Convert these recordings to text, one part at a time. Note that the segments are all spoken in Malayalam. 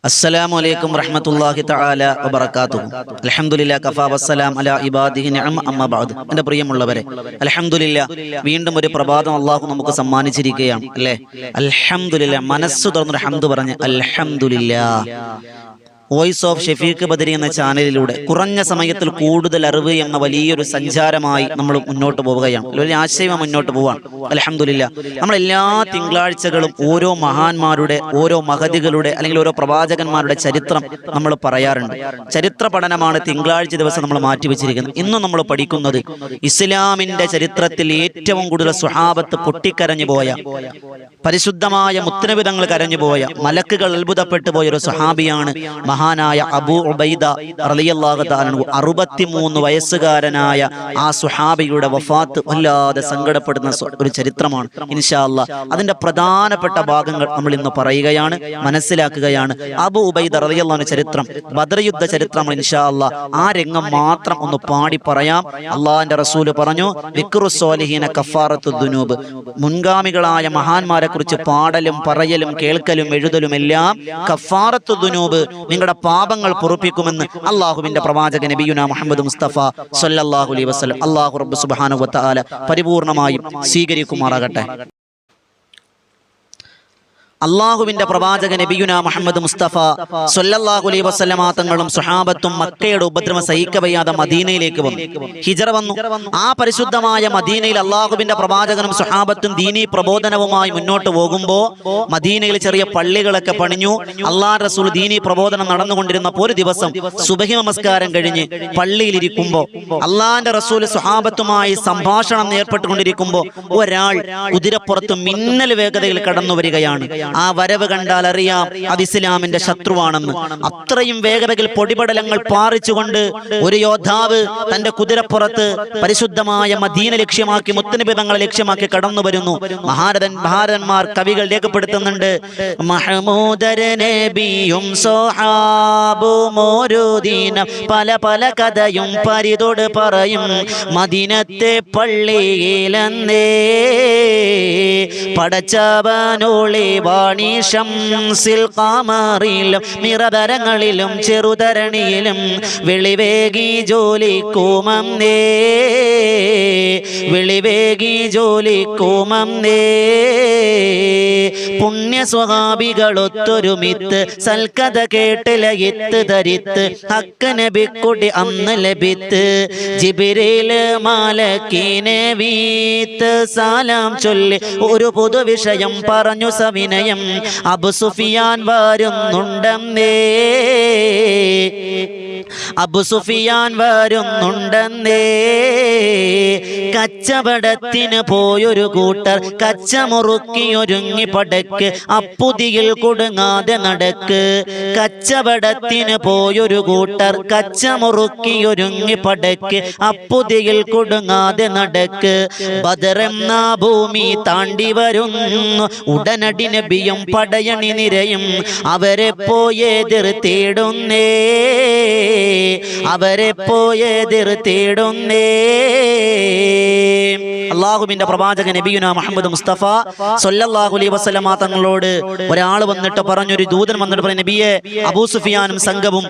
അസ്സലാമു അലൈക്കും വറഹ്മത്തുള്ളാഹി തആല വബറകാതുഹു. അൽഹംദുലില്ലാഹി കഫാ വസ്സലാം അലാ ഇബാദിഹി നിഅം അമ്മാ ബഅദ്. എൻ്റെ പ്രിയമുള്ളവരെ, അൽഹംദുലില്ലാഹ് വീണ്ടും ഒരു പ്രഭാതം അല്ലാഹു നമുക്ക് സമ്മാനിച്ചിരിക്കുകയാണ് അല്ലേ. അൽഹംദുലില്ലാഹ്, മനസ്സ് തുറന്നൊരു ഹംദ് പറഞ്ഞ് അൽഹംദുലില്ലാഹ്. വോയിസ് ഓഫ് ഷെഫീഖ് ബദരി എന്ന ചാനലിലൂടെ കുറഞ്ഞ സമയത്തിൽ കൂടുതൽ അറിവ് എന്ന വലിയൊരു സഞ്ചാരമായി നമ്മൾ മുന്നോട്ട് പോവുകയാണ്. വലിയ ആശയം മുന്നോട്ട് പോവാണ്. അൽഹംദുലില്ലാഹ്, നമ്മൾ എല്ലാ തിങ്കളാഴ്ചകളും ഓരോ മഹാന്മാരുടെ, ഓരോ മഹദികളുടെ അല്ലെങ്കിൽ ഓരോ പ്രവാചകന്മാരുടെ ചരിത്രം നമ്മൾ പറയാറുണ്ട്. ചരിത്ര പഠനമാണ് തിങ്കളാഴ്ച ദിവസം നമ്മൾ മാറ്റിവെച്ചിരിക്കുന്നത്. ഇന്നും നമ്മൾ പഠിക്കുന്നത് ഇസ്ലാമിന്റെ ചരിത്രത്തിൽ ഏറ്റവും കൂടുതൽ സ്വഹാബത്ത് പൊട്ടിക്കരഞ്ഞു പോയ, പരിശുദ്ധമായ മുത്തനബി തങ്ങൾ കരഞ്ഞുപോയ, മലക്കുകൾ അത്ഭുതപ്പെട്ടു പോയ ഒരു സ്വഹാബിയാണ് മഹാനായ അബൂ ഉബൈദ റളിയല്ലാഹു തആല അൻഹു. 63 വയസ്സുകാരനായ ആ സ്വഹാബിയുടെ വഫാത്ത് വല്ലാതെ സങ്കടപ്പെടുന്ന ഒരു ചരിത്രമാണ്. ഇൻഷാ അല്ലാഹ് അതിന്റെ പ്രധാനപ്പെട്ട ഭാഗങ്ങൾ നമ്മൾ ഇന്ന് പറയുകയാണ്, മനസ്സിലാക്കുകയാണ്. അബൂ ഉബൈദ റളിയല്ലാഹു അൻഹു ചരിത്രം, ബദർ യുദ്ധ ചരിത്രം. ഇൻഷാ അല്ലാഹ് ആ രംഗം മാത്രം ഒന്ന് പാടി പറയാം. അള്ളാഹിന്റെ റസൂല് പറഞ്ഞു, ദിക്റുസ് സ്വാലിഹീന കഫാറത്തുദ് ദുനൂബ്. മുൻഗാമികളായ മഹാന്മാരെ കുറിച്ച് പാടലും പറയലും കേൾക്കലും എഴുതലും എല്ലാം കഫാറത്തുദ് ദുനൂബ്, നിങ്ങളുടെ പാപങ്ങൾ പൊറുപ്പിക്കുമെന്ന് അല്ലാഹുവിന്റെ പ്രവാചകൻ നബിയുനാ മുഹമ്മദ് മുസ്തഫ സ്വല്ലല്ലാഹു അലൈഹി വസല്ലം. അല്ലാഹു റബ്ബ് സുബ്ഹാനഹു വ തആല പരിപൂർണമായും സ്വീകരിക്കുമാറാകട്ടെ. അള്ളാഹുവിന്റെ പ്രവാചകൻ നബിയുനാ മുഹമ്മദ് മുസ്തഫ സ്വല്ലല്ലാഹു അലൈഹി വസല്ലമ തങ്ങളും സ്വഹാബത്തും മക്കയുടെ ഉപദ്രവം സഹിക്കവയ്യാതെ മദീനയിലേക്ക് വന്നു, ഹിജറ വന്നു. ആ പരിശുദ്ധമായ മദീനയിൽ അള്ളാഹുവിന്റെ പ്രവാചകനും സ്വഹാബത്തും ദീനീ പ്രബോധനവുമായി മുന്നോട്ട് പോകുമ്പോൾ മദീനയിൽ ചെറിയ പള്ളികളൊക്കെ പണിഞ്ഞു. അള്ളാഹു റസൂൽ ദീനീ പ്രബോധനം നടന്നുകൊണ്ടിരുന്നപ്പോൾ ഒരു ദിവസം സുബഹി നമസ്കാരം കഴിഞ്ഞ് പള്ളിയിലിരിക്കുമ്പോൾ അള്ളാഹിന്റെ റസൂൽ സ്വഹാബത്തുമായി സംഭാഷണം ഏർപ്പെട്ടുകൊണ്ടിരിക്കുമ്പോൾ ഒരാൾ കുതിരപ്പുറത്ത് മിന്നൽ വേഗതയിൽ കടന്നു വരികയാണ്. ആ വരവ് കണ്ടാൽ അറിയാം അത് ഇസ്ലാമിന്റെ ശത്രുവാണെന്ന്. അത്രയും വേഗതയിൽ പൊടിപടലങ്ങൾ പാറിച്ചുകൊണ്ട് ഒരു യോദ്ധാവ് തന്റെ കുതിരപ്പുറത്ത് പരിശുദ്ധമായ മദീന ലക്ഷ്യമാക്കി, മുത്തനബി തങ്ങളെ ലക്ഷ്യമാക്കി കടന്നു വരുന്നു. മഹാരഥന്മാർ, കവികൾ രേഖപ്പെടുത്തുന്നുണ്ട്, മഹ്മൂദർ നബിയും സ്വഹാബും ഒരു ദിനം പല പല കഥയും പരിതോട് പറയും. മദീനത്തെ പള്ളിയിലെന്നേ പടച്ചവനോളെ വാണി ശംസിൽ ഖമറിലും നിറതരങ്ങളിലും ചെറുതരണിയിലും വെളിവേകി ജോലിക്കുമന്നേ, വെളിവേകി ജോലിക്കുമന്നേ. പുണ്യ സ്വഹാബികളൊത്തൊരുമിത്ത് സൽക്കഥ കേട്ട് ലയിത്ത് ധരിത്ത് ഹക്ക് നബിക്കുടി അന്ന് ലഭിത്ത്. ജിബ്രീൽ മാലക്കിനെ വീത്ത് സലാം ചൊല്ലി ഒരു പൊതുവിഷയം പറഞ്ഞു സവിനയം. അബൂ സുഫിയാൻ വരുന്നുണ്ടെന്നേ, അബൂ സുഫിയാൻ വരുന്നുണ്ടെന്നേ. കച്ചവടത്തിന് പോയൊരു കൂട്ടർ കച്ചമുറുക്കിയൊരുങ്ങി പടക്ക്, അപ്പുതിയിൽ കുടുങ്ങാതെ നടക്ക്. കച്ചവടത്തിന് പോയൊരു കൂട്ടർ കച്ചമുറുക്കിയൊരുങ്ങി പടക്ക്, അപ്പുതിയിൽ കുടുങ്ങാതെ നടക്ക്. ബദർ എന്ന ഭൂമി താണ്ടി വരുന്നു ഉടനടി നബിയും പടയണി നിരയും. അവരെ പോയെതിർ തേടുന്നേ, അവരെ പോയെതിർ തേടുന്നേ. അള്ളാഹുവിന്റെ പ്രവാചകൻ നബിയുനാ മുഹമ്മദ് മുസ്തഫ സ്വല്ലല്ലാഹു അലൈഹി വസല്ലമ തങ്ങളോട് ഒരാൾ വന്നിട്ട് പറഞ്ഞു, ഒരു ദൂതൻ വന്നിട്ട് പറഞ്ഞു, നബിയെ, അബൂ സുഫിയാനും സംഘവും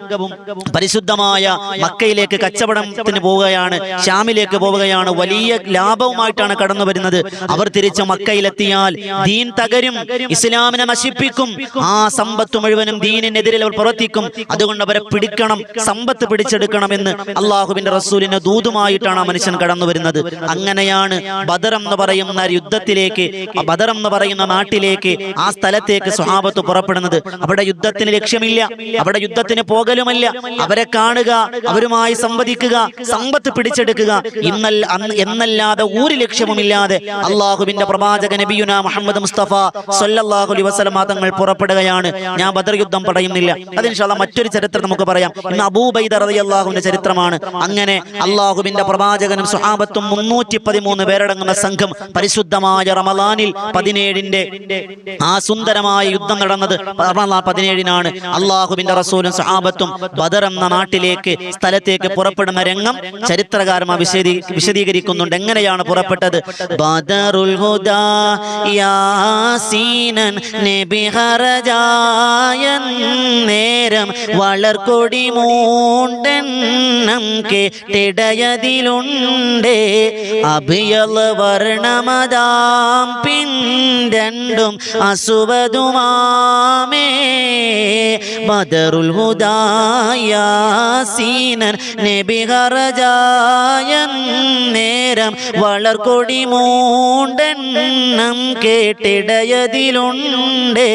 പരിശുദ്ധമായ മക്കയിലേക്ക് കച്ചവടത്തിന് പോവുകയാണ്, ഷാമിലേക്ക് പോവുകയാണ്, വലിയ ലാഭവുമായിട്ടാണ് കടന്നു വരുന്നത്. അവർ തിരിച്ച് മക്കയിലെത്തിയാൽ ദീൻ തകരും, ഇസ്ലാമിനെ നശിപ്പിക്കും, ആ സമ്പത്ത് മുഴുവനും ദീനിനെതിരെ അവർ പ്രവർത്തിക്കും. അതുകൊണ്ട് അവരെ പിടിക്കണം, സമ്പത്ത് പിടിച്ചെടുക്കണമെന്ന് അള്ളാഹുവിന്റെ റസൂലിന്റെ ദൂതുമായിട്ടാണ് ആ മനുഷ്യൻ കടന്നു വരുന്നത്. അങ്ങനെയാണ് ബദർ എന്ന് പറയുന്ന യുദ്ധത്തിലേക്ക്, ബദർ എന്ന് പറയുന്ന നാട്ടിലേക്ക്, ആ സ്ഥലത്തേക്ക് സ്വഹാബത്ത് പുറപ്പെടുന്നത്. അവിടെ യുദ്ധത്തിന് ലക്ഷ്യമില്ല, അവിടെ യുദ്ധത്തിന് പോകലുമല്ല, അവരെ കാണുക, അവരുമായി സംവദിക്കുക, സമ്പത്ത് പിടിച്ചെടുക്കുക എന്നല്ലാതെ ഒരു ലക്ഷ്യവുമില്ലാതെ അള്ളാഹുവിന്റെ പ്രവാചകൻ നബിയുനാ മുഹമ്മദ് മുസ്തഫ സ്വല്ലല്ലാഹു അലൈഹി വസല്ലമ തങ്ങൾ പുറപ്പെടുകയാണ്. ഞാൻ ബദർ യുദ്ധം പറയുന്നില്ല, അത് ഇൻഷാ അല്ലാഹ് മറ്റൊരു ചരിത്രം നമുക്ക് പറയാം. ഇന്ന് അബൂ ഉബൈദ റളിയല്ലാഹുവിന്റെ ചരിത്രമാണ്. അങ്ങനെ അള്ളാഹുവിന്റെ പ്രവാചകനും സ്വഹാബത്തും 313 പേരടങ്ങുന്ന സംഘം പരിശുദ്ധമായ റമളാനിൽ 17ന്റെ ആ സുന്ദരമായ യുദ്ധം നടന്നത് റമളാൻ 17നാണ്. അള്ളാഹുവിന്റെ റസൂലും സ്വഹാബത്തും ബദർ എന്ന നാട്ടിലേക്ക്, സ്ഥലത്തേക്ക് പുറപ്പെടുന്ന രംഗം ചരിത്രകാരന്മാർ വിശദീകരിക്കുന്നുണ്ട്. എങ്ങനെയാണ് പുറപ്പെട്ടത്? ബദറുൽ ഹുദാ യാസീനൻ നബി ഹറജായന്നേ നേരം വളർക്കൊടി മൂണ്ടെണ്ണം കേട്ടിടയതിലുണ്ട് അഭിയൽ വർണ്ണമതാം പിൻരണ്ടും അസുവതുമാമേ ബദറുൽ ഹുദായാസീനൻ നബി ഖറജായൻ നേരം വളർക്കൊടി മൂണ്ടെണ്ണം കേട്ടിടയതിലുണ്ട്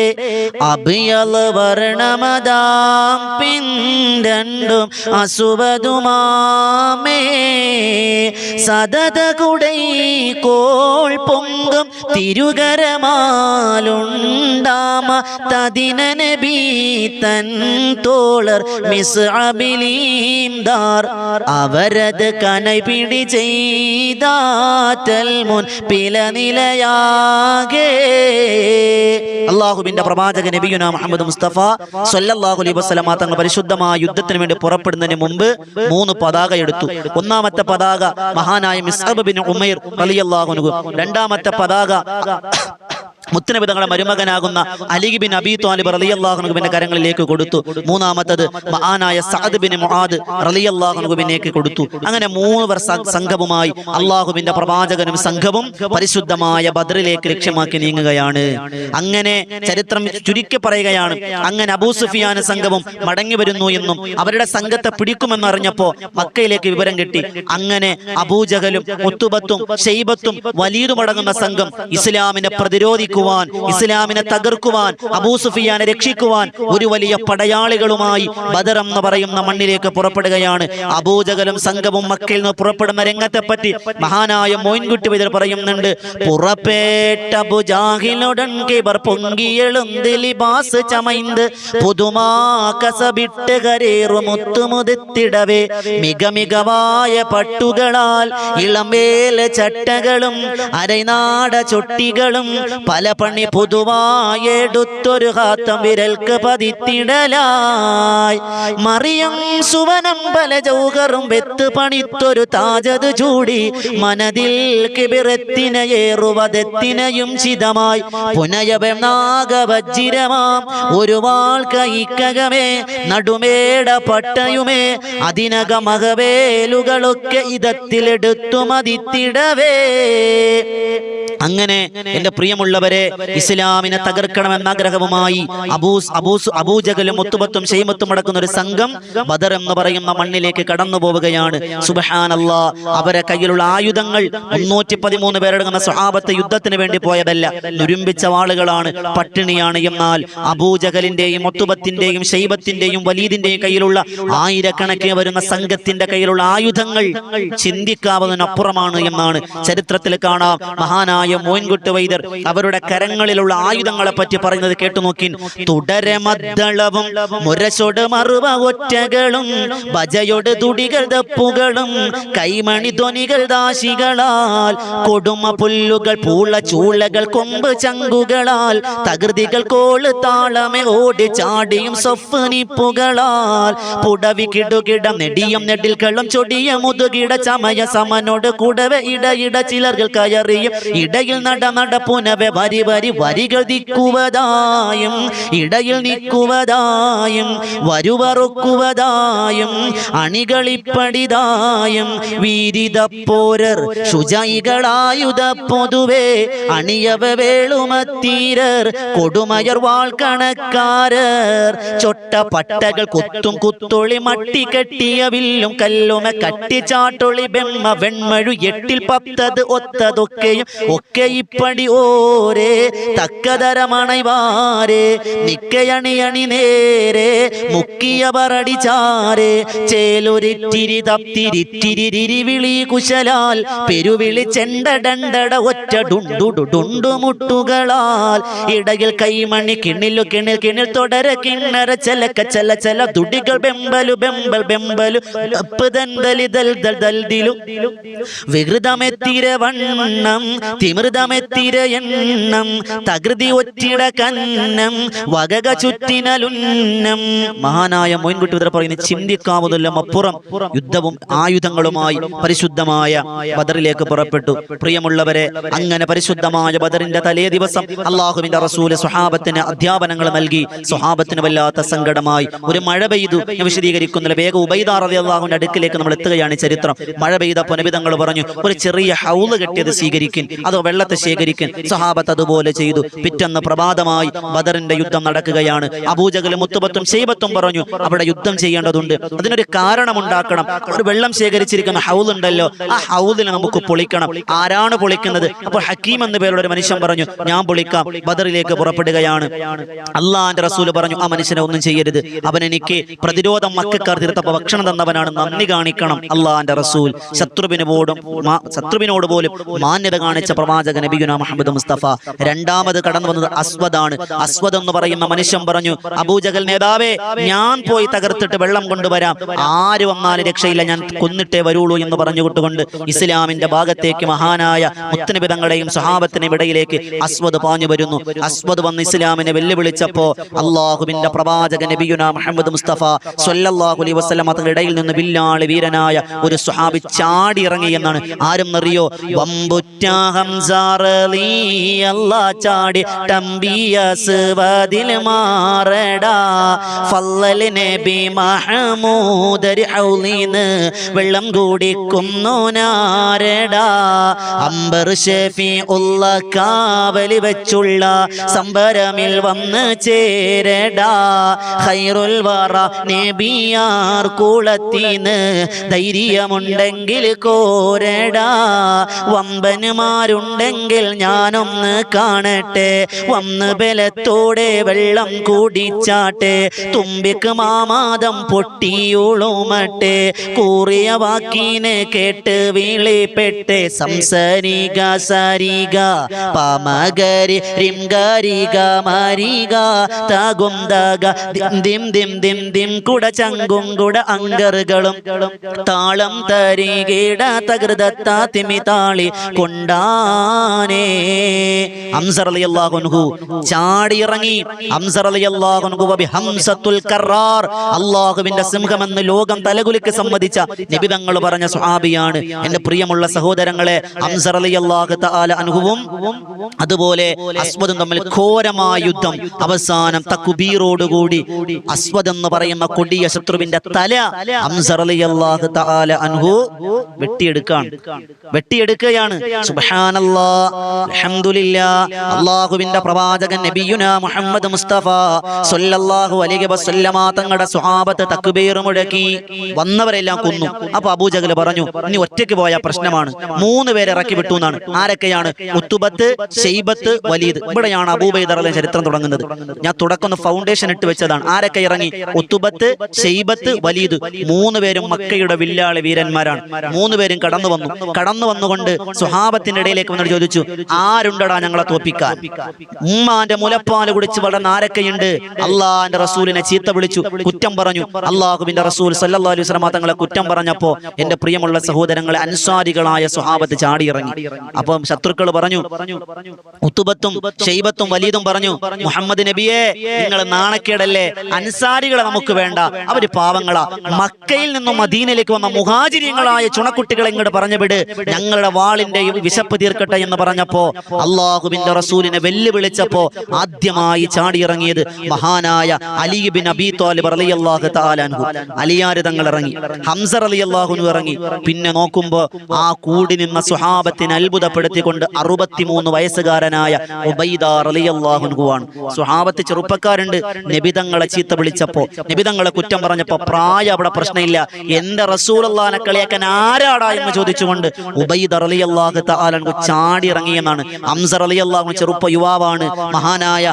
അഭിയൽ വർണ്ണമതാം പിൻരണ്ടും അസുവതുമാമേ സദത കുടൈ കോൾ പൊങ്കും തിരുകരമാലുണ്ടാമ തദിന നബി തൻ തോളർ മിസ്അബിലീംദാർ അവരത് കനൈപിടി ചെയ്താറ്റൽ മുൻ പില നിലയാകെ അല്ലാഹുവിന്റെ പ്രവാചക നബിയുനാ മുഹമ്മദ് മുസ്തഫ സ്വല്ലല്ലാഹു അലൈഹി വസല്ലമ തങ്ങൾ പരിശുദ്ധമായ യുദ്ധത്തിന് വേണ്ടി പുറപ്പെടുന്നതിന് മുമ്പ് 3 പതാക എടുത്തു. ഒന്നാമത്തെ പതാക മഹാനായ മിസ്അബ് ബിൻ ഉമൈർ റളിയല്ലാഹു അൻഹു, രണ്ടാമത്തെ പതാക മുത്തനബി തങ്ങളുടെ മരുമകനാകുന്ന അലി ബിൻ അബീ ത്വാലിബ് റളിയല്ലാഹു അൻഹുവിന്റെ കരങ്ങളിലേക്ക് കൊടുത്തു. മൂന്നാമത്തത് മഹാനായ സഅദ് ബിൻ മുആദ് റളിയല്ലാഹു അൻഹുവിനേക്ക് കൊടുത്തു. അങ്ങനെ 3 സംഘവുമായി അല്ലാഹുവിന്റെ പ്രവാചകനും സംഘവും പരിശുദ്ധമായ ബദ്റിലേക്ക് ലക്ഷ്യമാക്കി നീങ്ങുകയാണ്. അങ്ങനെ ചരിത്രം ചുരുക്കി പറയുകയാണ്, അങ്ങനെ അബൂ സുഫിയാൻ സംഘവും മടങ്ങി വരുന്നു എന്നും അവരുടെ സംഘത്തെ പിടിക്കുമെന്നറിഞ്ഞപ്പോ മക്കയിലേക്ക് വിവരം കിട്ടി. അങ്ങനെ അബൂജഹലും ഉത്ബത്തും ഷൈബത്തും വലീദും അടങ്ങുന്ന സംഘം ഇസ്ലാമിനെ പ്രതിരോധിക്കുവാൻ, ഇസ്ലാമിനെ തകർക്കുവാൻ, അബൂ സുഫിയാനെ രക്ഷിക്കുവാൻ ഒരു വലിയ പടയാളികളുമായി ബദർ എന്ന് പറയുന്ന മണ്ണിലേക്ക് പുറപ്പെടുകയാണ്. അബൂജഹലും സംഘവും മക്കയിൽ നിന്ന് പുറപ്പെടുന്ന രംഗത്തെ പറ്റി മഹാനായ മോയിൻകുട്ടി വൈദ്യർ പറയുന്നുണ്ട്. പുറപ്പെട്ട അബൂജഹലുടൻ കിബർ പൊങ്കിയെഴുந்து ലിബാസ് ചമൈந்து പുതുമാ കസബിട്ട് കരേറു മുത്തുമുതിത്തിടവേ മികമികവായ പട്ടുകളാൽ ഇളമേല ചട്ടകളും അരൈനാട ചൊട്ടികളും പല പണി പുതുവായെടുത്തൊരു ഹാത്തം വിരൽക്ക് പതിത്തിടലായി മറിയം സുവനം പല ജൗഹറും വെത്ത് പണിത്തൊരു താജത് ചൂടി മനതിൽ കിബിറത്തിനയേറുവതെത്തിനയും ചിതമായി പുനയനാഗവജ്ജിരമാം ഒരു വാൾ കൈക്കകമേ നടുമേട പട്ടയുമേ അതിനകമകവേലുകളൊക്കെ ഇതത്തിലെടുത്തു മതിത്തിടവേ. അങ്ങനെ എന്റെ പ്രിയമുള്ളവരെ, ഇസ്ലാമിനെ തകർക്കണമെന്ന ആഗ്രഹവുമായി അബൂജഹലും മുത്തുബത്തും ഷൈമത്തും അടക്കുന്ന ഒരു സംഘം ബദർ എന്ന് പറയുന്ന മണ്ണിലേക്ക് കടന്നു പോവുകയാണ്. സുബ്ഹാനല്ലാഹ്, അവരെ കയ്യിലുള്ള ആയുധങ്ങൾ 313 പേരടങ്ങുന്ന സ്വഹാബത്ത് യുദ്ധത്തിന് വേണ്ടി പോയതല്ല, നുരുമ്പിച്ച വാളുകളാണ്, പട്ടിണിയാണ്. എന്നാൽ അബൂജഹലിന്റെയും മുത്തുബത്തിന്റെയും ഷൈബത്തിന്റെയും വലീദിന്റെയും കയ്യിലുള്ള ആയിരക്കണക്കിന് വരുന്ന സംഘത്തിന്റെ കയ്യിലുള്ള ആയുധങ്ങൾ ചിന്തിക്കാവുന്നതിനപ്പുറമാണ് എന്നാണ് ചരിത്രത്തിൽ കാണാം. മഹാനായ മോയിൻകുട്ടി വൈദ്യർ അവരുടെ കരങ്ങളിലുള്ള ആയുധങ്ങളെ പറ്റി പറയുന്നത് കേട്ടു നോക്കിൻ. തുടരെ മദ്ദളവും മുരശൊട് മറുവ ഒറ്റകളും ഭജയൊട് തുടികൾ ദപ്പുകളും കൈമണി ധ്വനികൾ ദാശികളാൽ കൊടുമ പുല്ലുകൾ പൂള ചൂളകൾ കൊമ്പ് ചങ്കുകളാൽ തകൃതികൾ കോള് താളമേ ഓടി ചാടിയും സൊഫ്നിപ്പുകളാൽ പുടവി കിടുകിട നെടിയും നെടിൽകളും ചൊടിയ മുതുകിട ചമയ സമനോട് കൂടവെ ഇടയിട ചിലർകൾ കയറിയും ഇടയിൽ നടപുനവെ വരി വരി വരികൾ ദിക്കുവതായും ഇടയിൽ നിൽക്കുവതായും വരുവറുക്കുവതായും അണികളിപ്പടിതായും വീരിതപ്പോരർ ശുചൈകളായുധ പൊതുവേ അണിയവ വേളുമത്തീരർ കൊടുമയർ വാൾ കണക്കാരർ ചൊട്ട പട്ടകൾ കുത്തും കുത്തൊളി മട്ടി കെട്ടിയ വില്ലും കല്ലുമ കട്ടിച്ചാട്ടൊളി ബെമ്മ വെൺമഴു 8ൽ 10 ഒത്തതൊക്കെയും ഒക്കെ ഇപ്പടി ഓരേ തക്കതരമണൈവാരേ നിക്കയണിയണി നേരെ മുക്കിയവർ അടിച്ചാരേ ചേലൊരിറ്റിരി തപ്തിരിറ്റിരി വിളി കുശലാൽ പെരുവിളി ചെണ്ടടണ്ടട ഒറ്റ ഡുണ്ടുമുട്ടുകളാൽ ഇടയിൽ കൈമണി കിണിലു കിണിൽ കിണിൽ തുടര കിണ്ണര ചലക്ക ചല ചല തുടികൾ ബെമ്പലു ബെമ്പൽ ബെമ്പലു വികൃതമെത്തിര വണ്ണം തിമിർ തിമൃതമെത്തിരയെണ്ണം തകൃതി ഒറ്റിട കന്നം വകക ചുറ്റിനലുന്നം. മഹാനായ മൊയ്ൻകുട്ടി ബദർ പറയുന്നത് ചിന്തിക്കാവുന്നതിലും അപ്പുറം യുദ്ധവും ആയുധങ്ങളുമായി പരിശുദ്ധമായ ബദറിലേക്ക് പുറപ്പെട്ടു. പ്രിയമുള്ളവരെ, അങ്ങനെ പരിശുദ്ധമായ ബദറിന്റെ തലേ ദിവസം അള്ളാഹുവിന്റെ റസൂൽ സ്വഹാബത്തിന് അധ്യാപനങ്ങൾ നൽകി. സ്വഹാബത്തിന് വല്ലാത്ത സങ്കടമായി. ഒരു മഴ പെയ്തു. ഞാൻ വിശദീകരിക്കുന്നില്ല, വേഗം ഉബൈദ റളിയല്ലാഹുവിന്റെ അടുക്കിലേക്ക് നമ്മൾ എത്തുകയാണ്. ചരിത്രം മഴ പെയ്തപ്പോൾ നബി തങ്ങൾ പറഞ്ഞു, ഒരു ചെറിയ ഹൗള് കെട്ടിയത് സ്വീകരിക്കും, അതോ വെള്ളത്തെ ശേഖരിക്കും. സ്വഹാബത്ത് അതുപോലെ ചെയ്തു. പിറ്റന്ന് പ്രഭാതമായി ബദറിന്റെ യുദ്ധം നടക്കുകയാണ്. അബൂജഹലും മുത്തുബത്തും ശൈബത്തും പറഞ്ഞു, അവിടെ യുദ്ധം ചെയ്യേണ്ടതുണ്ട്, അതിനൊരു കാരണമുണ്ടാക്കണം. ഒരു വെള്ളം ശേഖരിച്ചിരിക്കുന്ന ഹൗദ് ഉണ്ടല്ലോ, ആ ഹൗദിനെ നമുക്ക് പൊളിക്കണം. ആരാണ് പൊളിക്കുന്നത്? അപ്പോൾ ഹക്കീം എന്ന പേരുള്ള ഒരു മനുഷ്യൻ പറഞ്ഞു, ഞാൻ പൊളിക്കാം. ബദറിലേക്ക് പുറപ്പെടുകയാണ്. അള്ളാന്റെ റസൂൽ പറഞ്ഞു, ആ മനുഷ്യനെ ഒന്നും ചെയ്യരുത്, അവൻ എനിക്ക് പ്രതിരോധം മക്കക്കാർ തീർത്തപ്പോൾ ഭക്ഷണം തന്നവനാണ്, നന്ദി കാണിക്കണം. അള്ളാന്റെ റസൂൽ ശത്രുവിനോട് പോലും മാന്യത കാണിച്ച പ്രവാചക നബിയുനാ മുഹമ്മദ് മുസ്തഫ. രണ്ടാമത് കടന്നു വന്നത് അസ്വദാണ്. അസ്വദ് എന്ന് പറയുന്ന മനുഷ്യൻ പറഞ്ഞു, അബൂജഹൽ നേതാവേ, ഞാൻ പോയി തകർത്തിട്ട് വെള്ളം കൊണ്ടുവരാം, ആര് വന്നാലും രക്ഷയില്ല, ഞാൻ കൊന്നിട്ടേ വരുള്ളൂ എന്ന് പറഞ്ഞുകൊണ്ടുകൊണ്ട് ഇസ്ലാമിന്റെ ഭാഗത്തേക്ക് മഹാനായ മുത്തനബി തങ്ങളുടെയും സ്വഹാബത്തിന്റെയും ഇടയിലേക്ക് അസ്വദ് പാഞ്ഞു വരുന്നു. അസ്വദ് വന്ന് ഇസ്ലാമിനെ വെല്ലുവിളിച്ചപ്പോ അള്ളാഹുവിന്റെ പ്രവാചക നബിയുനാ മുഹമ്മദ് മുസ്തഫ സ്വല്ലല്ലാഹു അലൈഹി വസല്ലം തങ്ങളുടെ ഇടയിൽ നിന്ന് ബില്ലാളി വീരനായ ഒരു സ്വഹാബി ചാടി ഇറങ്ങി എന്നാണ്. ആരും അറിയോ? വമ്പുറ്റ ഹംസ റളിയല്ലാഹു ചാടി തംബിയസ്വദിൽ മാറടാ ഫല്ലൽ നബി മഹമൂദ് ഹൗലിന് വെള്ളം കുടിക്കുന്നു നാരടാ. അംബർ ഷഫീ ഉള്ള കാവലി വെച്ചുള്ള സംബരമിൽ വന്ന് ചേരടാ. ഖൈറുൽ വറ നബിയാർ കുളത്തിന് ധൈര്യമുണ്ടെങ്കിൽ കോരടാ. വമ്പന്മാരുണ്ടെങ്കിൽ ഞാനൊന്ന് കാണട്ടെ, വന്ന് ബലത്തോടെ വെള്ളം കുടിച്ചാട്ടെ. തുമ്പിക്ക് മാമാദം പൊട്ടിയുളുമട്ടെ, കൂറിയ വാക്കിനെ കേട്ട് വിളിപ്പെട്ട് സംസരിക സരിക പമകരി റിംഗരിക മരിക തകുന്തക ദിം ദിം ദിം ദിം കുട ചങ്കും കുട അങ്കറുകളും താളം തരികിട തകൃതത്താ തിമിതാളി കൊണ്ടാനേ. ഹംസ റളിയല്ലാഹു അൻഹു ചാടിയിറങ്ങി. ഹംസ റളിയല്ലാഹു അൻഹു ബിഹംസത്തുൽ കറാർ, അല്ലാഹുവിന്റെ സിംഹമെന്ന് ലോകം തലകുലുക്കി സമ്മതിച്ച നബി തങ്ങൾ പറഞ്ഞ സ്വഹാബിയാണ്. എന്റെ പ്രിയമുള്ള സഹോദരങ്ങളെ, ഹംസ റളിയല്ലാഹു തആല അൻഹുവും അതുപോലെ അസ്വദും തമ്മിൽ ഘോരമായ യുദ്ധം. അവസാനം തക്ബീറോടുകൂടി അസ്വദ് എന്ന് പറയുന്ന കൊടിയ ശത്രുവിന്റെ തല ഹംസ റളിയല്ലാഹു തആല അൻഹു വെട്ടിയെടുക്കുകയാണ്. സുബ്ഹാനല്ലാഹ്, അൽഹംദുലില്ലാഹ്. അല്ലാഹുവിന്റെ പ്രവാചകൻ നബിയുനാ മുഹമ്മദ് മുസ്തഫ സ്വല്ലല്ലാഹു അലൈഹി വസല്ലമ തങ്ങളുടെ സ്വഹാബത്ത് തക്ബീർ മുഴക്കി വന്നവരെല്ലാം കൊന്നു. അപ്പൊ അബൂജഹൽ പറഞ്ഞു, ഇനി ഒറ്റയ്ക്ക് പോയ പ്രശ്നമാണ്, 3 പേരെ ഇറക്കി വിട്ടു എന്നാണ്. ആരൊക്കെയാണ്? ഉത്തുബത്ത്, ശൈബത്ത്, വലീദ്. ഇവിടെയാണ് അബൂബൈദ റളിയല്ലാഹു ചരിത്രം തുടങ്ങുന്നത്. ഞാൻ തുടക്കം ഫൗണ്ടേഷൻ ഇട്ട് വെച്ചതാണ്. ആരൊക്കെ ഇറങ്ങി? ഉത്തുബത്ത്, ശൈബത്ത്, വലീദ്. 3 പേരും മക്കയുടെ വില്ലാളി വീരന്മാരാണ്. 3 പേരും കടന്നു വന്നുകൊണ്ട് സ്വഹാബത്തിന്റെ ഇടയിലേക്ക് വന്നിട്ട് ചോദിച്ചു, ആരുണ്ടടാ ഞങ്ങളെ തോപ്പിക്കാൻ? ഉമ്മാന്റെ മുലപ്പാല് കുടിച്ച് വളർന്ന ആരൊക്കെയുണ്ട്? അള്ളാന്റെ റസൂലിനെ ചീത്ത വിളിച്ചു, കുറ്റം പറഞ്ഞു. അള്ളാഹുവിന്റെ റസൂൽ സല്ലല്ലാഹു അലൈഹി വസല്ലം തങ്ങളെ കുറ്റം പറഞ്ഞപ്പോ എന്റെ പ്രിയമുള്ള സഹോദരങ്ങളെ, അൻസാരികളായ സ്വഹാബത്ത് ചാടിയിറങ്ങി. അപ്പം ശത്രുക്കൾ പറഞ്ഞു, ഉത്തുബത്തും ശൈബത്തും വലീദും പറഞ്ഞു, മുഹമ്മദ് നബിയെ, നിങ്ങൾ നാണക്കേടല്ലേ, അൻസാരികളെ നമുക്ക് വേണ്ട, അവര് പാവങ്ങളാ. മക്കയിൽ നിന്നും മദീനയിലേക്ക് വന്ന മുഹാജിരികളായ ചുണക്കുട്ടികളെ ഇങ്ങോട്ട് പറഞ്ഞുവിട്, ഞങ്ങളുടെ വാളിന്റെ വിശപ്പ് തീർക്കട്ടെ എന്ന് പറഞ്ഞപ്പോ അള്ളാഹുവിന്റെ റസൂലിനെ വെല്ലുവിളിച്ചപ്പോ ആദ്യമായി ചാടിയിറങ്ങിയത് മഹാനായ അലി ബിൻ അബീ ത്വാലിബ് റളിയല്ലാഹു തആല അൻഹു. അലിയാര് തങ്ങൾ ഇറങ്ങി, ഹംസ റളിയല്ലാഹു അൻഹു ഇറങ്ങി. പിന്നെ നോക്കുമ്പോ ആ കൂടി നിന്ന സ്വഹാബത്തിനെ അത്ഭുതപ്പെടുത്തിക്കൊണ്ട് 63 വയസ്സുകാരനായ ഉബൈദ റളിയല്ലാഹു അൻഹു ആണ്. സ്വഹാബത്ത് ചെറുപ്പക്കാരുണ്ട്. നബി തങ്ങളെ ചീത്ത വിളിച്ചപ്പോ, നബി തങ്ങളെ കുറ്റം പറഞ്ഞപ്പോ പ്രായം അവിടെ പ്രശ്നമില്ല. എന്റെ റസൂലുള്ളാഹിനെ കളിയാക്കാൻ ആരാടാ എന്ന് ചോദിച്ചുകൊണ്ട് ഉബൈദ റളിയല്ലാഹു തആല അൻഹു ചാടി ഇറങ്ങിയെന്നാണ്. ഹംസ റളിയല്ലാഹു അൻഹു ചെറുപ്പ യുവാവാണ്. മഹാനായ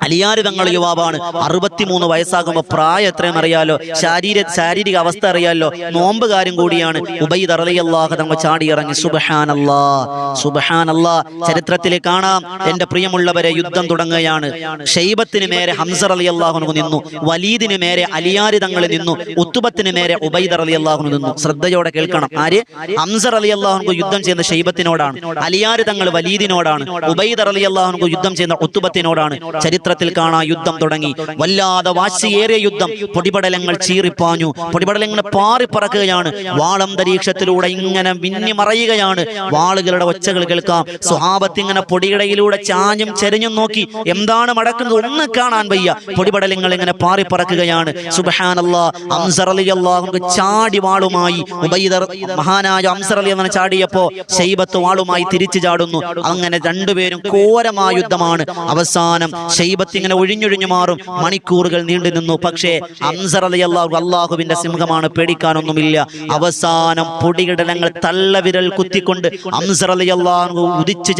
അലിയാർ തങ്ങൾ യുവാവാണ്. 63 വയസ്സാകുമ്പോൾ പ്രായം എത്രയും അറിയാലോ, ശാരീരിക അവസ്ഥ അറിയാലോ, നോമ്പുകാരും കൂടിയാണ്. ഉബൈദ റളിയല്ലാഹു അൻഹു ചാടി ഇറങ്ങി. സുബ്ഹാനല്ലാഹ്, സുബ്ഹാനല്ലാഹ്. ചരിത്രത്തിൽ കാണാം, എന്റെ പ്രിയമുള്ളവരെ, യുദ്ധം തുടങ്ങുകയാണ്. ഷൈബത്തിന് നേരെ ഹംസ റളിയല്ലാഹു അൻഹു നിന്നു, വലീദിന് നേരെ അലിയാർ തങ്ങൾ നിന്നു, ഉത്തുബത്തിന് നേരെ ഉബൈദ റളിയല്ലാഹു അൻഹു നിന്നു. ശ്രദ്ധയോടെ കേൾക്കണം. ആര്? ഹംസ റളിയല്ലാഹു അൻഹു യുദ്ധം ചെയ്യുന്ന ഷൈബത്തിനോടാണ്. അലിയാര് തങ്ങൾ വലീദിനോടാണ്. ഉബൈദ റളിയല്ലാഹു അൻഹു യുദ്ധം ചെയ്യുന്ന ഉത്ബത്തിനോടാണ്. ചരിത്രത്തിൽ കാണാൻ യുദ്ധം തുടങ്ങി. വല്ലാതെ വാശിയേറിയ യുദ്ധം. പൊടിപടലങ്ങൾ ചീറിപ്പാഞ്ഞു, പൊടിപടലങ്ങൾ പാറിപ്പറക്കുകയാണ്. വാളന്തരീക്ഷത്തിലൂടെ ഇങ്ങനെ മിന്നിമറയുകയാണ്. വാളുകളുടെ ഒച്ചകൾ കേൾക്കാം. സ്വഹാബത്ത് ഇങ്ങനെ പൊടിയിടയിലൂടെ ചാഞ്ഞും ചെരിഞ്ഞും നോക്കി എന്താണ് നടക്കുന്നത് ഒന്നും കാണാൻ വയ്യ. പൊടിപടലങ്ങൾ ഇങ്ങനെ പാറിപ്പറക്കുകയാണ്. സുബ്ഹാനല്ലാഹ്. ഹംസ റളിയല്ലാഹു അൻഹു ചാടി വാളുമായി, ഉബൈദ മഹാനായ ഹംസ റളിയല്ലാഹു അൻഹു ചാടിയപ്പോ ശൈബത്ത് വാളുമായി തിരിച്ചു ചാടുന്നു. അങ്ങനെ രണ്ടുപേരും ഘോരമായ യുദ്ധമാണ്. അവസാനം ശൈബത്ത് ഇങ്ങനെ ഒഴിഞ്ഞൊഴിഞ്ഞു മാറും. മണിക്കൂറുകൾ നീണ്ടു നിന്നു. പക്ഷേ ഹംസ റളിയല്ലാഹു അല്ലാഹുവിന്റെ സിംഹമാണ്, പേടിക്കാനൊന്നുമില്ല. അവസാനം പൊടിയിടലങ്ങൾ തള്ളവിരൽ കുത്തിക്കൊണ്ട് ഹംസ റളിയല്ലാഹു കുതിച്ചു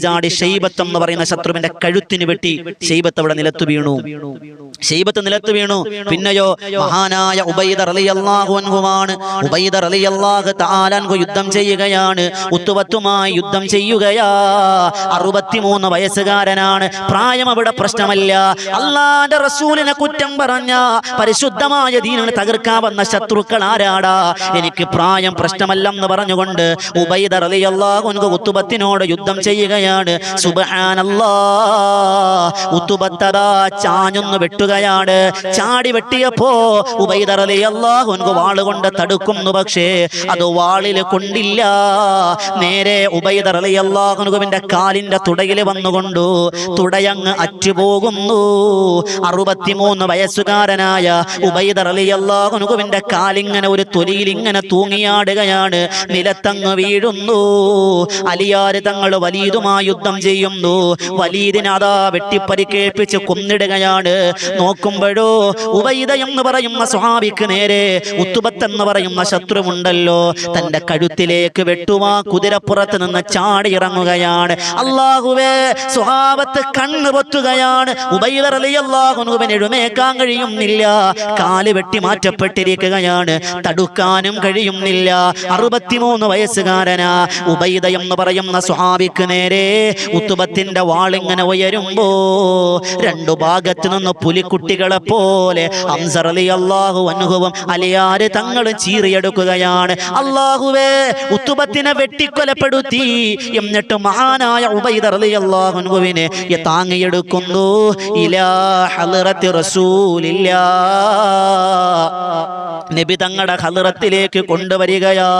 ചാടി ശൈബത്ത് എന്ന് പറയുന്ന ശത്രുവിന്റെ കഴുത്തിന് വെട്ടി. ശൈബത്ത് അവിടെ നിലത്തു വീണു. പിന്നെയോ മഹാനായ ഉബൈദ റളിയല്ലാഹു അൻഹുവാണ്. ഉബൈദ റളിയല്ലാഹു തആല അൻഹു യുദ്ധം ചെയ്യുകയാണ്. ഉത്ബത്തുമായി യുദ്ധം ചെയ്യുകയാ. 63 വയസ്സുകാരനാണ്. പ്രായം അവിടെ പ്രശ്നമല്ല. അല്ലാഹുവിന്റെ റസൂലിനെ കുറ്റം പറഞ്ഞ പരിശുദ്ധമായ ദീനിനെ തകർക്കാൻ വന്ന ശത്രുക്കൾ ആരാടാ? എനിക്ക് പ്രായം പ്രശ്നമല്ലെന്ന് പറഞ്ഞുകൊണ്ട് ഉബൈദ റളിയല്ലാഹു അൻഹു ഉത്ബത്തിനോട് യുദ്ധം ചെയ്യുകയാണ്. സുബ്ഹാനല്ലാഹ്. ഉത്ബത്തദാ ചാഞ്ഞൊന്ന് വെട്ടുകയാണ്. ചാടി വെട്ടിയപ്പോ ഉബൈദ റളിയല്ലാഹു അൻഹു വാളുകൊണ്ട് തടുക്കുന്നു. പക്ഷേ അത് വാളിൽ കൊണ്ടില്ല. നേരെ ഉബൈദ റളിയല്ലാഹു അൻഹുവിന്റെ കാലിന്റെ തുടയിൽ വന്നുകൊണ്ടു തുടയങ്ങ് അറ്റുപോകുന്നു. 63 വയസ്സുകാരനായ ഉബൈദ റളിയല്ലാഹു അൻഹുവിന്റെ കാലിങ്ങനെ ഒരു തൊലിയിൽ ഇങ്ങനെ തൂങ്ങിയാടുകയാണ്. നിലത്തങ്ങ് വീഴുന്നു. അലിയാര് തങ്ങൾ വലീദുമായി യുദ്ധം ചെയ്യുന്നു. വലീദിനെ അതാ വെട്ടിപ്പരിക്കേൽപ്പിച്ച് കൊന്നിടുകയാണ്. നോക്കുമ്പോഴോ ഉബൈദ എന്ന് പറയുന്ന സ്വഹാബിക്ക് നേരെ ഉത്ബത്ത് എന്ന് പറയുന്ന ശത്രുവുണ്ടല്ലോ, തന്റെ കഴുത്തിലേക്ക് വെട്ടുവാ കുതിരപ്പുറത്ത് നിന്ന് ചാടി ഇറങ്ങുകയാണ്. അല്ലാഹുവേ, സ്വഹാബത്ത് കണ്ണ് പൊത്തുകയാണ്. ഉബൈദ റളിയല്ലാഹു അൻഹുവിന് എഴുന്നേൽക്കാൻ കഴിയുന്നില്ല. കാല് വെട്ടി മാറ്റപ്പെട്ടിരിക്കുകയാണ്. തടുക്കാനും കഴിയുന്നില്ല. 63 വയസ്സുകാരനാ ഉബൈദ എന്ന് പറയുന്ന സ്വഹാബിക്ക് നേരെ ഉത്ബത്തിന്റെ വാളിങ്ങനെ ഉയരുമ്പോ രണ്ടു ഭാഗത്ത് നിന്ന് പുലിക്കുട്ടികളെ പോലെ ഹംസ റളിയല്ലാഹു അൻഹുവും അലിയാര് തങ്ങൾ ചീറിയെടുക്കുകയാണ്. അല്ലാഹുവേ, ഉത്ബത്തിനെ വെട്ടിക്കൊലപ്പെടുത്തി. എന്നിട്ട് മഹാനായ ഉബൈദ റളിയല്ലാഹു അൻഹുവിനെ താങ്ങിയെടുക്കുന്നു. ഇലാ ഹളറത്തി റസൂലില്ലാഹ്, നബി തങ്ങളുടെ ഹളറത്തിലേക്ക് കൊണ്ടുവരികയാ.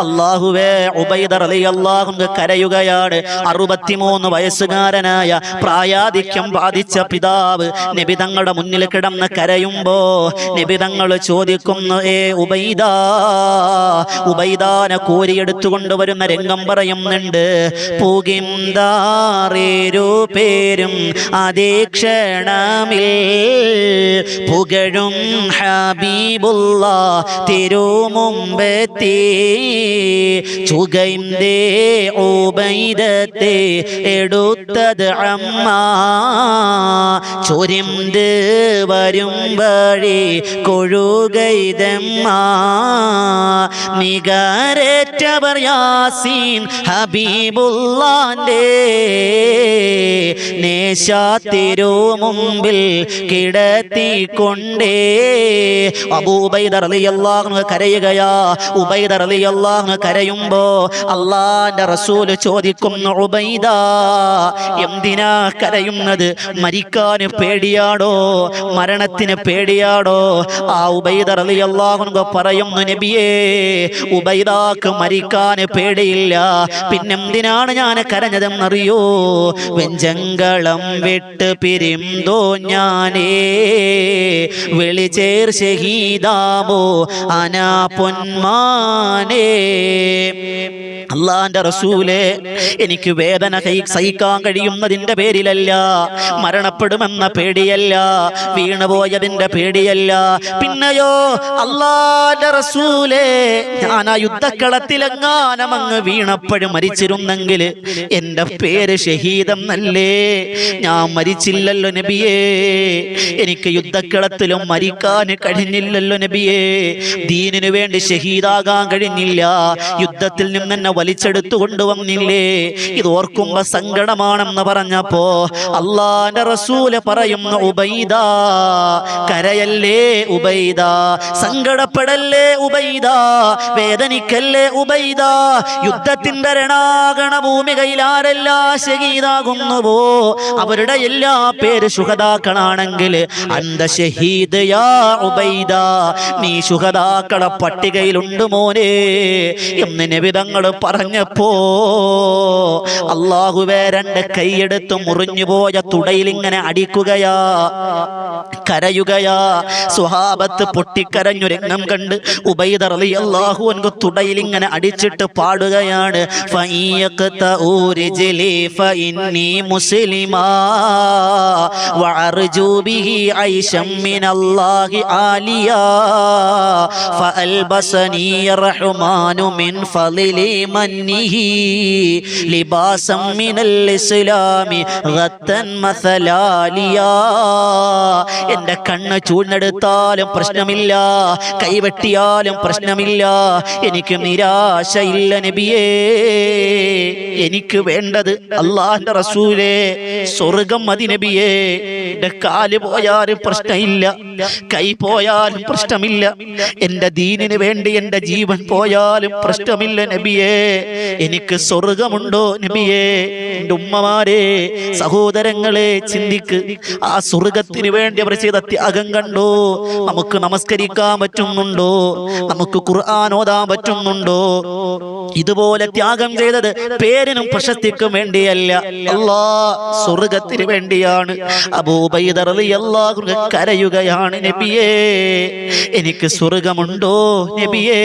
അല്ലാഹുവേ, ഉബൈദ റളിയല്ലാഹു അൻഹു കരയുകയാണ്. 63 വയസ്സുകാരനായ പ്രായാധിക്യം ബാധിച്ച പിതാവ് നബി തങ്ങളുടെ മുന്നിൽ കിടന്ന് കരയുമ്പോ നബി തങ്ങൾ ചോദിക്കുന്നു, ഉബൈദാനെ കോരിയെടുത്തു കൊണ്ടുവരുന്ന രംഗം പറയുന്നുണ്ട്. പൂകിന്താറേരു പേരും അതേ ക്ഷണമിൽ പുകഴും ഹബീബുള്ള തിരുമുമ്പെത്തി ചുകൈന്തേ ഉബൈദത്തെ എടുത്തത് അമ്മ ചൊരിന്ത് വരും വഴി കൊഴുകൈതമ്മ മികരേറ്റവർ യാസീൻ ഹബീബുള്ളാന്റെ നേശാത്തിരു മുമ്പിൽ കിടത്തിക്കൊണ്ടേ. അബൂ ഉബൈദ റളിയല്ലാഹു അൻഹു കരയുകയാ. ഉബൈദ റളിയല്ലാഹു അൻഹു കരയുമ്പോ അല്ലാഹുവിന്റെ റസൂൽ ചോദിക്കുന്നു, ഉബൈദ എന്തിനാ കരയുന്നത്? മരിക്കാന് പേടിയാടോ? മരണത്തിന് പേടിയാടോ? ആ ഉബൈദ റളിയല്ലാഹു അൻഹു പറയുന്നു, നബിയേ, ഉബൈദാക്ക് മരിക്കാന് പേടിയില്ല. പിന്നെന്തിനാണ് ഞാൻ കരഞ്ഞതെന്നറിയോ? വെഞ്ചങ്കളം വിട്ട് പിരിന്തോ ഞാനേ വിളിചേർ ഷഹീദാമോ അനാ പൊന്മാനേ. അല്ലാഹുവിന്റെ റസൂലേ, എനിക്ക് വേദന സഹിക്കാൻ കഴിയുന്നതിന്റെ പേരിലല്ല, മരണപ്പെടുമെന്ന പേടിയല്ല, വീണുപോയതിന്റെ പേടിയല്ല. പിന്നെയോ അല്ലാഹുവിന്റെ റസൂലേ, ഞാൻ ആ യുദ്ധക്കളത്തിലെങ്ങാനും അങ്ങ് വീണപ്പോഴും മരിച്ചിരുന്നെങ്കിൽ എന്റെ പേര് ഷഹീദെന്നല്ലേ? ഞാൻ മരിച്ചില്ലല്ലോ നബിയേ. എനിക്ക് യുദ്ധക്കളത്തിലും മരിക്കാൻ കഴിഞ്ഞില്ലല്ലോ നബിയേ. ദീനിനു വേണ്ടി ഷഹീദാകാൻ കഴിഞ്ഞില്ല. യുദ്ധത്തിൽ നിന്ന് എന്നെ വലിച്ചെടുത്തു കൊണ്ടുവന്നില്ലേ? ഇത് ഓർക്കുമ്പോ സങ്കടമാണെന്ന് പറഞ്ഞപ്പോ അല്ലാഹുവിന്റെ റസൂല് പറയുന്നു, ഉബൈദ കരയല്ലേ ഉബൈദ, സങ്കടപ്പെടല്ലേ ഉബൈദ, വേദനിക്കല്ലേ ഉബൈദ. യുദ്ധത്തിന്റെ രണാകണ ഭൂമികയിൽ ആരെല്ലാം ഷഹീദാകുന്നുവോ അവരുടെ എല്ലാ പേര് ശുഹദാക്കളാണെങ്കിൽ അന്ത ഷഹീദ് യാ ഉബൈദ, നീ ശുഹദാക്കളെ പട്ടികയിലുണ്ട് മോനെ എന്ന് നബി തങ്ങൾ പറഞ്ഞപ്പോ അല്ലാഹുവേ രണ്ട് കൈയെടുത്ത് മുറിഞ്ഞുപോയ തുടയിൽ ഇങ്ങനെ അടിക്കുകയാ, കരയുകയാ. സ്വഹാബത്ത് പൊട്ടിക്കരഞ്ഞു രംഗം കണ്ട് ഉബൈദ റളിയല്ലാഹു അൻഹു തുടയിൽ ഇങ്ങനെ അടിച്ചിട്ട് പാടുകയാണ്, ഫഇയഖതഉ റിജ്ലി ഫഇന്നി മുസ്ലിമാ വഅർജു ബിഹി ഐശം മിനല്ലാഹി ആലിയാ ഫഅൽബസനി റഹ്മാനു മിൻ ഫളിലി മന്നിഹി ലിബാസം മിനൽ ഇസ്ലാമി ഗത്തൻ മസലാലിയാ. എന്റെ കണ്ണ് ചൂഴ്ന്നെടുത്താലും പ്രശ്നമില്ല, കൈവെട്ടിയാലും പ്രശ്നമില്ല, എനിക്ക് നിരാശയില്ല നബിയേ. എനിക്ക് വേണ്ടത് അല്ലാഹുവിന്റെ റസൂലേ, സ്വർഗം മതി നബിയേ. എന്റെ കാല് പോയാലും പ്രശ്നമില്ല, കൈ പോയാലും പ്രശ്നമില്ല, എന്റെ ദീനിന് വേണ്ടി എന്റെ ജീവൻ പോയാലും പ്രശ്നമില്ല നബിയേ. എനിക്ക് സ്വർഗമുണ്ടോ നബിയേ? എന്റെ ഉമ്മമാരെ, സഹോദരങ്ങളെ, ചിന്തിക്ക്. ആ സ്വർഗത്തിന് വേണ്ടി അവർ ചെയ്ത ത്യാഗം കണ്ടോ? നമുക്ക് നമസ്കരിക്കാൻ പറ്റുന്നുണ്ടോ? നമുക്ക് ഖുർആൻ ഓതാൻ പറ്റുന്നുണ്ടോ? ഇതുപോലെ ത്യാഗം ചെയ്തത് പേരിനും പ്രശസ്തിക്കും വേണ്ടിയല്ല, സ്വർഗത്തിന് വേണ്ടിയാണ്. അബൂ ഉബൈദ റളിയല്ലാഹു അൻഹു കരയുകയാണ്, നബിയേ എനിക്ക് സ്വർഗമുണ്ടോ നബിയേ?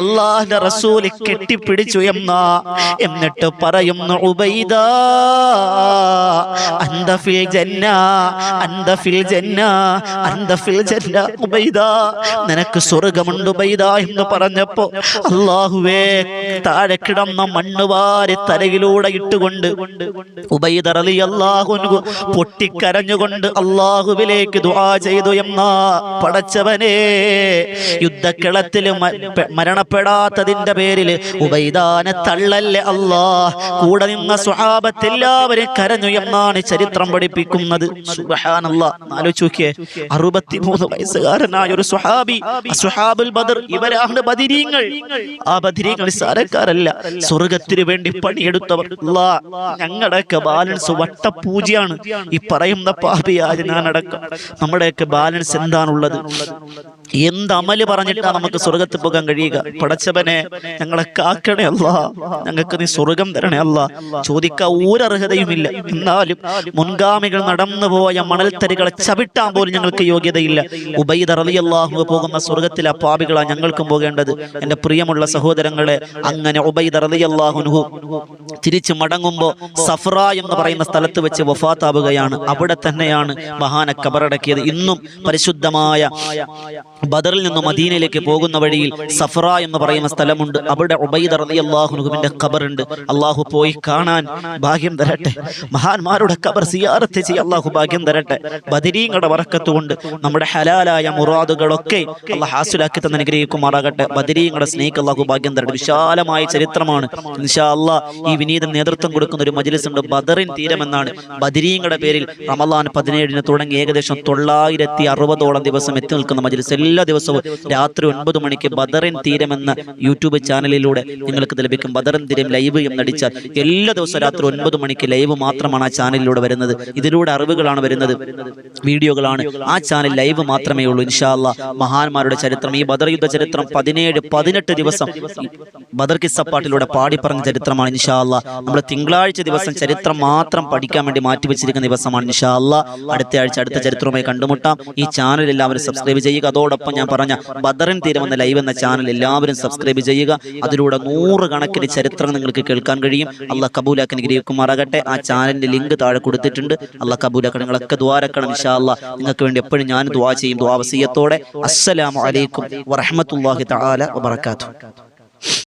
അല്ലാഹുവിന്റെ റസൂൽ കെട്ടിപ്പിടിച്ചു എന്നിട്ട് പറയുന്നു, ഉബൈദ അന്ത ഫിൽ ജന്ന, അന്ത ഫിൽ ജന്ന, അന്ത ഫിൽ ജന്ന. ഉബൈദ നിനക്ക് സ്വർഗമുണ്ട് ഉബൈദ എന്ന് പറഞ്ഞപ്പോ അല്ലാഹുവേ താഴെ കിടന്ന മണ്ണ് വാരി തലയിലൂടെ ഇട്ടുകൊണ്ട് ഉബൈദ റളിയല്ലാഹു അൻഹു പൊട്ടിക്കരഞ്ഞുകൊണ്ട് അല്ലാഹുവിലേക്ക് ദുആ ചെയ്തു. പടച്ചവനെ, യുദ്ധക്കളത്തിൽ മരണപ്പെടാത്തതിന്റെ പേരിൽ ഉബൈദാനെ തള്ളല്ലേ അല്ലാഹ്. കൂടെ നിന്ന സ്വഹാബത്ത് എല്ലാവരും കരഞ്ഞു എന്നാണ് ചരിത്രം പഠിപ്പിക്കുന്നത്. സുബ്ഹാനല്ലാഹ്, ആലോചിച്ച് നോക്കിയേ, 63 വയസ്സുകാരനായ ഒരു സ്വഹാബി, അസ്ഹാബുൽ ബദർ, ഇവരാണ് ബദരീങ്ങൾ. ആ ബദരീങ്ങൾ സാരക്കാരല്ല, സ്വർഗത്തിന് വേണ്ടി പണിയെടുത്തവർ. ഞങ്ങളുടെയൊക്കെ ബാലൻസ് വട്ടപൂജയാണ്. ഈ പറയുന്ന പാപിയായ ഞാനടക്കം നമ്മുടെയൊക്കെ ബാലൻസ് എന്താണുള്ളത്? എന്ത് അമല് പറഞ്ഞിട്ടാ നമുക്ക് സ്വർഗത്തിൽ പോകാൻ കഴിയുക? പടച്ചവനെ, ഞങ്ങളെ കാക്കണേ അല്ലാ, ഞങ്ങൾക്ക് നീ സ്വർഗം തരണേ അല്ലാ. ചോദിക്കാൻ ഒരർഹതയുമില്ല. എന്നാലും മുൻഗാമികൾ നടന്നുപോയ മണൽത്തരികളെ ചവിട്ടാൻ പോലും ഞങ്ങൾക്ക് യോഗ്യതയില്ല. ഉബൈദ റളിയല്ലാഹു പോകുന്ന സ്വർഗത്തിലെ പാപികളാ ഞങ്ങൾക്കും പോകേണ്ടത്. എന്റെ പ്രിയമുള്ള സഹോദരങ്ങളെ, അങ്ങനെ ഉബൈദ റളിയല്ലാഹു അൻഹു തിരിച്ചു മടങ്ങുമ്പോ സഫ്ര എന്ന് പറയുന്ന സ്ഥലത്ത് വെച്ച് വഫാത്താവുകയാണ്. അവിടെ തന്നെയാണ് മഹാനെ ഖബറടക്കിയത്. ഇന്നും പരിശുദ്ധമായ ബദറിൽ നിന്ന് മദീനയിലേക്ക് പോകുന്ന വഴിയിൽ സഫ്ര എന്ന് പറയുന്ന സ്ഥലമുണ്ട്. അവിടെ ഉബൈദ റളിയല്ലാഹു അൻഹുവിന്റെ ഖബറുണ്ട്. അല്ലാഹു പോയി കാണാൻ ഭാഗ്യം തരട്ടെ. മഹാന്മാരുടെ ഖബർ സിയാറത്ത് ചെയ്യാൻ അല്ലാഹു ഭാഗ്യം തരട്ടെ. ബദരീങ്ങളുടെ ബറക്കത്ത് കൊണ്ട് നമ്മുടെ ഹലാലായ മുറാദുകളൊക്കെ അല്ലാഹു ഹാസിലാക്കി തന്നെ അനുഗ്രഹിക്കുമാറാകട്ടെ. ബദരീങ്ങളുടെ സ്നേഹിക്ക് അല്ലാഹു ഭാഗ്യം തരട്ടെ. വിശാലമായ ചരിത്രമാണ്. ഇൻഷാ അല്ലാഹ് ഈ വിനീതം നേതൃത്വം കൊടുക്കുന്ന ഒരു മജ്ലിസ് ഉണ്ട്, ബദറിൻ തീരം എന്നാണ്. ബദരീങ്ങളുടെ പേരിൽ റമളാൻ 17 തുടങ്ങി ഏകദേശം 960ഓളം ദിവസം എത്തി നിൽക്കുന്ന മജ്ലിസ്. എല്ലാ ദിവസവും രാത്രി 9 മണിക്ക് ബദറിൻ തീരം എന്ന യൂട്യൂബ് ചാനലിലൂടെ നിങ്ങൾക്ക് ലഭിക്കും. ബദറിൻ തീരം ലൈവ് എന്നടിച്ചാൽ എല്ലാ ദിവസവും രാത്രി 9 മണിക്ക് ലൈവ് മാത്രമാണ് ആ ചാനലിലൂടെ വരുന്നത്. ഇതിലൂടെ അറിവുകളാണ് വരുന്നത്, വീഡിയോകളാണ്. ആ ചാനൽ ലൈവ് മാത്രമേ ഉള്ളൂ. ഇൻഷാ അല്ലാഹ് മഹാന്മാരുടെ ചരിത്രം, ഈ ബദർ യുദ്ധ ചരിത്രം 17-18 ദിവസം ബദർ കിസ്സപ്പാട്ടിലൂടെ പാടിപ്പറഞ്ഞ ചരിത്രമാണ്. ഇൻഷാ അല്ലാഹ് നമ്മൾ തിങ്കളാഴ്ച ദിവസം ചരിത്രം മാത്രം പഠിക്കാൻ വേണ്ടി മാറ്റിവെച്ചിരിക്കുന്ന ദിവസമാണ്. ഇൻഷാ അല്ലാഹ് അടുത്ത ആഴ്ച അടുത്ത ചരിത്രവുമായി കണ്ടുമുട്ടാം. ഈ ചാനൽ എല്ലാവരും സബ്സ്ക്രൈബ് ചെയ്യുക. അതോടൊപ്പം ഞാൻ പറഞ്ഞ ബദറിൻ തീരം എന്ന ലൈവ് എന്ന ചാനൽ എല്ലാവരും സബ്സ്ക്രൈബ് ചെയ്യുക. അതിലൂടെ 100 കണക്കിന് ചരിത്രം നിങ്ങൾക്ക് കേൾക്കാൻ കഴിയും. അല്ലാഹ് കബൂലാക്കി അനുഗ്രഹിക്കുമാറാകട്ടെ. ആ ചാനലിന്റെ ലിങ്ക് താഴെ കൊടുത്തിട്ടുണ്ട്. അല്ലാഹ് കബൂലാക്കണം. നിങ്ങളൊക്കെ ദുആരക്കണം. ഇൻഷാ അല്ലാഹ് നിങ്ങൾക്ക് വേണ്ടി എപ്പോഴും ഞാൻ ദുആ ചെയ്യും, ദുആ വസിയത്തോടെ. അസ്സലാമു അലൈക്കും വറഹ്മത്തുള്ളാഹി തആല വബറകാതുഹു.